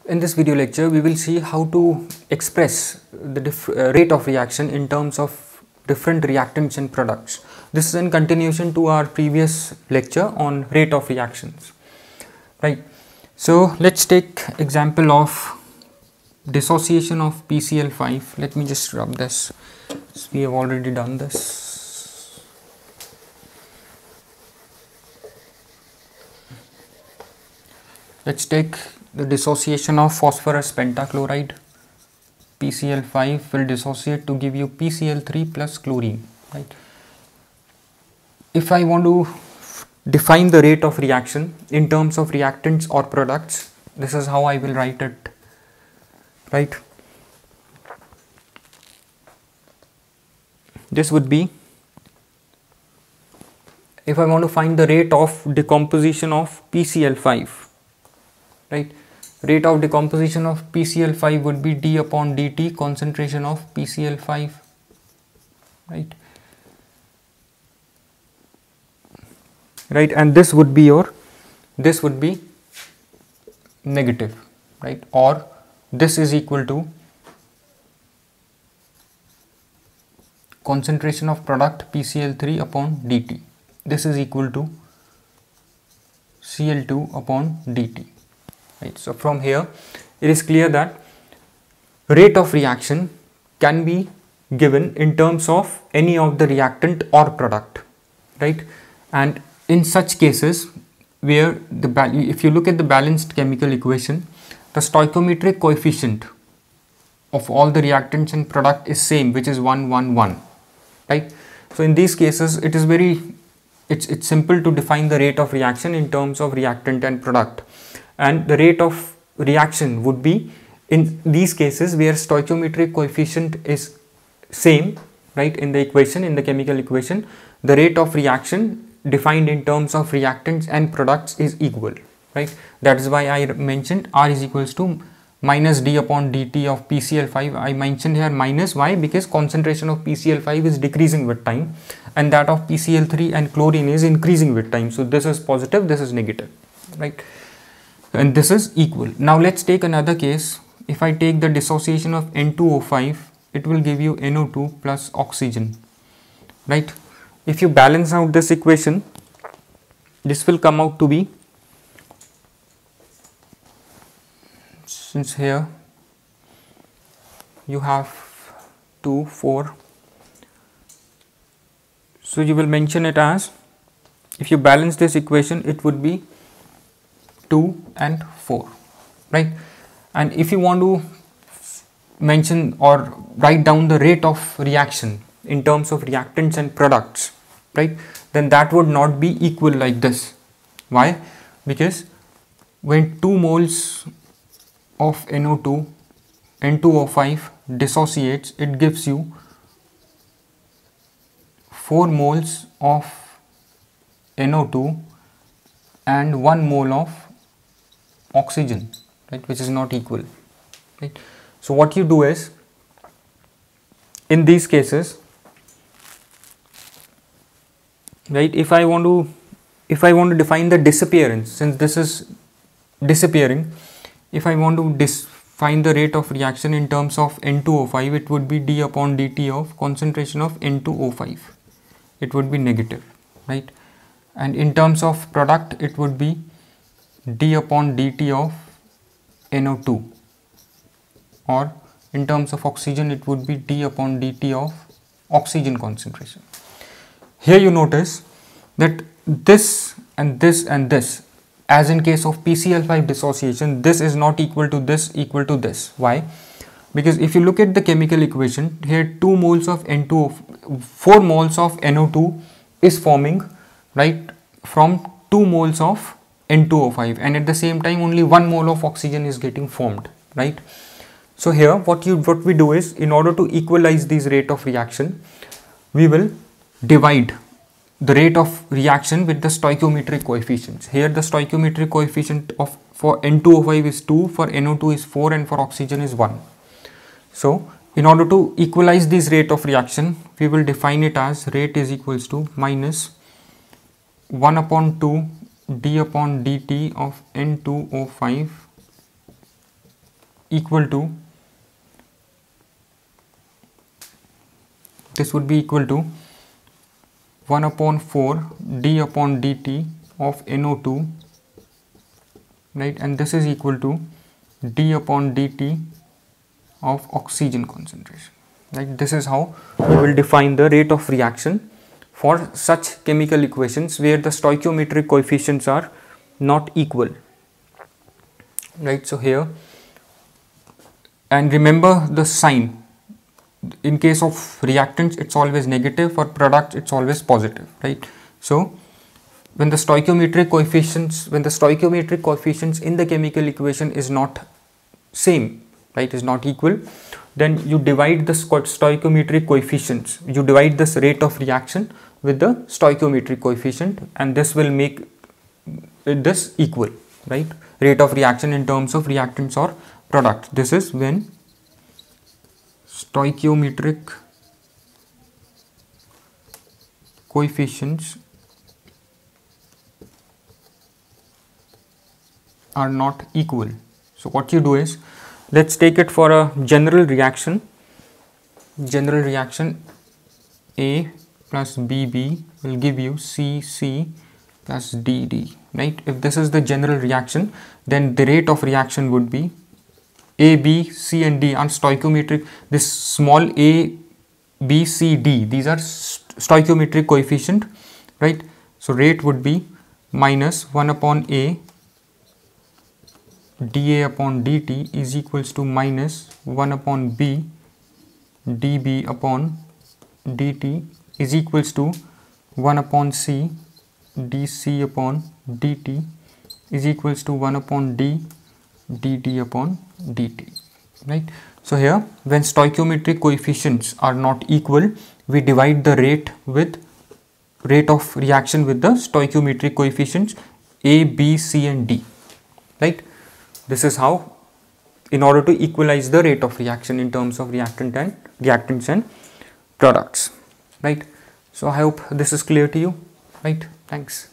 In this video lecture, we will see how to express the rate of reaction in terms of different reactants and products. This is in continuation to our previous lecture on rate of reactions, right? So let's take example of dissociation of PCl5. Let me just rub this. So we have already done this. Let's take the dissociation of phosphorus pentachloride. PCl5 will dissociate to give you PCl3 plus chlorine, right? If I want to define the rate of reaction in terms of reactants or products, this is how I will write it, right? This would be, if I want to find the rate of decomposition of PCl5, right? Rate of decomposition of PCl5 would be d upon dt concentration of PCl5, right? Right, and this would be negative, right? Or this is equal to concentration of product PCl3 upon dt. This is equal to Cl2 upon dt. Right. So from here it is clear that rate of reaction can be given in terms of any of the reactant or product, right? And in such cases where if you look at the balanced chemical equation, the stoichiometric coefficient of all the reactants and product is same, which is 1 1 1, right? So in these cases it is it's simple to define the rate of reaction in terms of reactant and product. And the rate of reaction would be in these cases where stoichiometric coefficient is same, right? In the equation, in the chemical equation, the rate of reaction defined in terms of reactants and products is equal, right? That is why I mentioned R is equals to minus d upon dt of PCl5. I mentioned here minus. Why? Because concentration of PCl5 is decreasing with time and that of PCl3 and chlorine is increasing with time. So this is positive, this is negative, right? And this is equal. Now let's take another case. If I take the dissociation of N2O5, it will give you NO2 plus oxygen, right? If you balance out this equation, this will come out to be, since here you have 2, 4, so you will mention it as, if you balance this equation, it would be 2 and 4, right? And if you want to mention or write down the rate of reaction in terms of reactants and products, right, then that would not be equal like this. Why? Because when 2 moles of NO2, N2O5 dissociates, it gives you 4 moles of NO2 and 1 mole of oxygen, right, which is not equal, right? So what you do is, in these cases, right, if I want to define the disappearance, since this is disappearing, if I want to find the rate of reaction in terms of N2O5, it would be d upon dt of concentration of N2O5. It would be negative, right? And in terms of product, it would be d upon dt of NO2, or in terms of oxygen it would be d upon dt of oxygen concentration. Here you notice that this and this and this, as in case of PCl5 dissociation, this is not equal to this equal to this. Why? Because if you look at the chemical equation, here 2 moles of N2O, 4 moles of NO2 is forming, right, from 2 moles of N2O5, and at the same time only 1 mole of oxygen is getting formed, right? So here what we do is, in order to equalize this rate of reaction, we will divide the rate of reaction with the stoichiometric coefficients. Here the stoichiometric coefficient for N2O5 is 2, for NO2 is 4, and for oxygen is 1. So in order to equalize this rate of reaction, we will define it as rate is equals to minus 1 upon 2 d upon dt of N2O5 equal to, this would be equal to 1 upon 4 d upon dt of NO2, right, and this is equal to d upon dt of oxygen concentration, right. This is how we will define the rate of reaction for such chemical equations where the stoichiometric coefficients are not equal, right. So here, and remember the sign, in case of reactants it's always negative, for products it's always positive, right. So when the stoichiometric coefficients in the chemical equation is not same, right, is not equal, then you divide the stoichiometric coefficients, you divide this rate of reaction with the stoichiometric coefficient, and this will make this equal, right, rate of reaction in terms of reactants or products. This is when stoichiometric coefficients are not equal. So what you do is, let's take it for a general reaction. General reaction A plus BB will give you CC plus DD, right. If this is the general reaction, then the rate of reaction would be A, B, C and D are stoichiometric. This small a, b, c, d, these are stoichiometric coefficient, right. So rate would be minus 1 upon A dA upon dt is equals to minus 1 upon B dB upon dt is equals to 1 upon C dC upon dt is equals to 1 upon D dt upon dt, right. So here, when stoichiometric coefficients are not equal, we divide the rate of reaction with the stoichiometric coefficients A, B, C and D, right. This is how, in order to equalize the rate of reaction in terms of reactants and products, right. So I hope this is clear to you, right. Thanks.